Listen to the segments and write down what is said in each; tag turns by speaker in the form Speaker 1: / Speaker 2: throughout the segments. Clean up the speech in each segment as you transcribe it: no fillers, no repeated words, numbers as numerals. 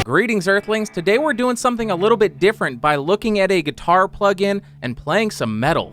Speaker 1: Greetings, Earthlings. Today we're doing something a little bit different by looking at a guitar plugin and playing some metal.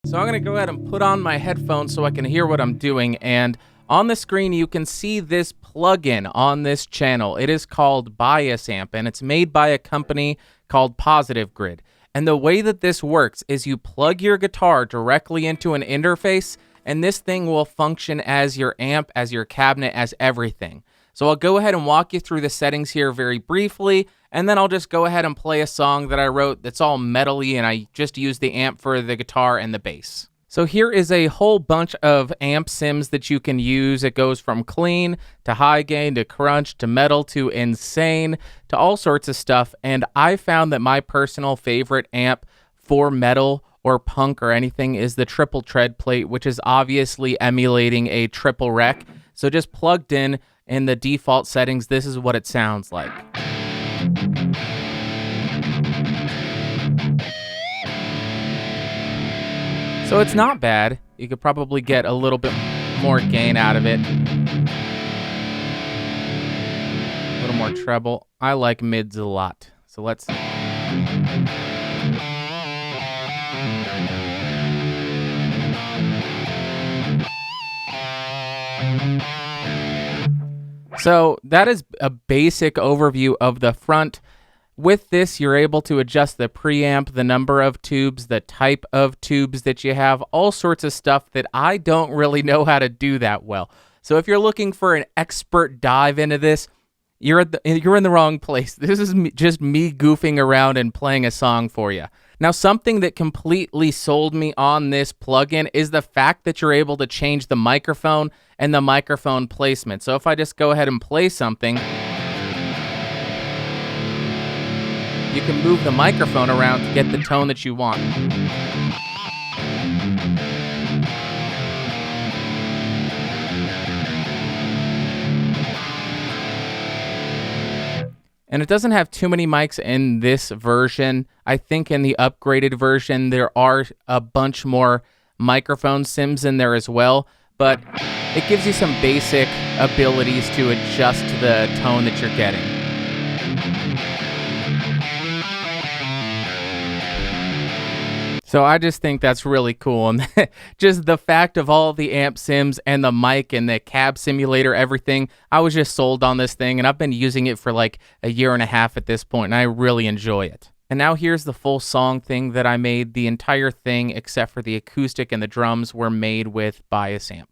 Speaker 1: So I'm going to go ahead and put on my headphones so I can hear what I'm doing, and on the screen you can see this plugin on this channel. It is called BiasAmp, and it's made by a company called Positive Grid. And the way that this works is you plug your guitar directly into an interface, and this thing will function as your amp, as your cabinet, as everything. So I'll go ahead and walk you through the settings here very briefly, and then I'll just go ahead and play a song that I wrote that's all metal-y, and I just use the amp for the guitar and the bass. So here is a whole bunch of amp sims that you can use. It goes from clean to high gain to crunch to metal to insane to all sorts of stuff, and I found that my personal favorite amp for metal or punk or anything is the triple tread plate, which is obviously emulating a triple rec. So just plugged in the default settings, this is what it sounds like. So it's not bad. You could probably get a little bit more gain out of it. A little more treble. I like mids a lot. So let's... So that is a basic overview of the front. With this, you're able to adjust the preamp, the number of tubes, the type of tubes that you have, all sorts of stuff that I don't really know how to do that well. So if you're looking for an expert dive into this, you're in the wrong place. This is just me goofing around and playing a song for you. Now, something that completely sold me on this plugin is the fact that you're able to change the microphone and the microphone placement. So if I just go ahead and play something, you can move the microphone around to get the tone that you want. And it doesn't have too many mics in this version. I think in the upgraded version, there are a bunch more microphone sims in there as well, but it gives you some basic abilities to adjust the tone that you're getting. So I just think that's really cool. And just the fact of all the amp sims and the mic and the cab simulator, everything, I was just sold on this thing, and I've been using it for like a year and a half at this point, and I really enjoy it. And now here's the full song thing that I made. The entire thing, except for the acoustic and the drums, were made with BiasAmp.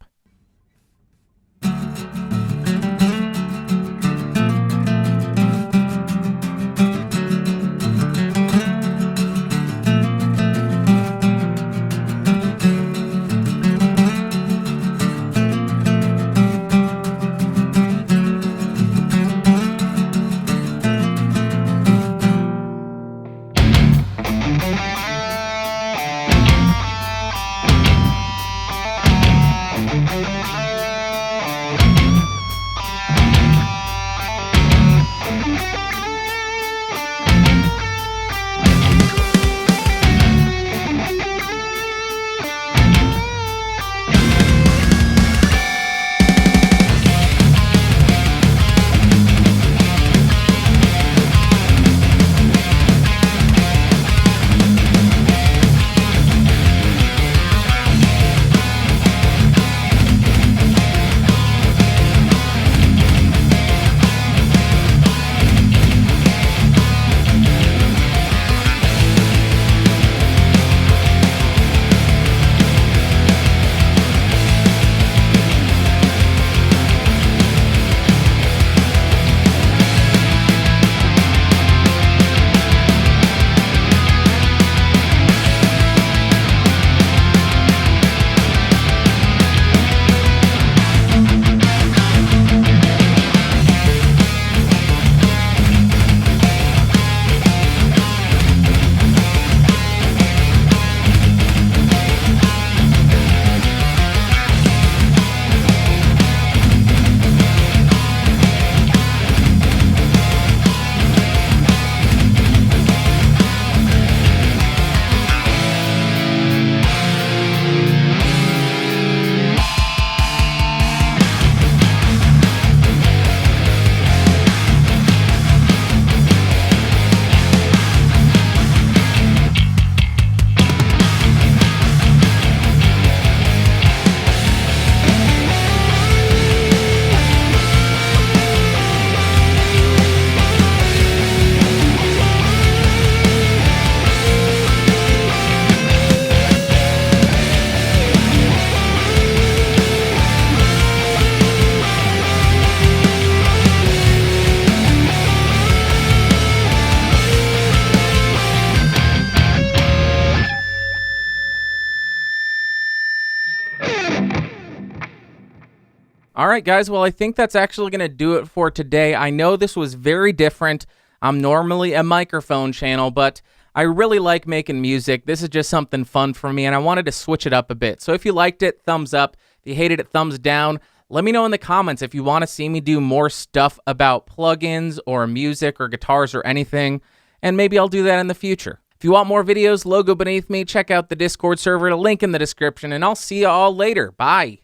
Speaker 1: All right, guys. Well, I think that's actually going to do it for today. I know this was very different. I'm normally a microphone channel, but I really like making music. This is just something fun for me, and I wanted to switch it up a bit. So if you liked it, thumbs up. If you hated it, thumbs down. Let me know in the comments if you want to see me do more stuff about plugins or music or guitars or anything, and maybe I'll do that in the future. If you want more videos, logo beneath me, check out the Discord server, link in the description, and I'll see you all later. Bye.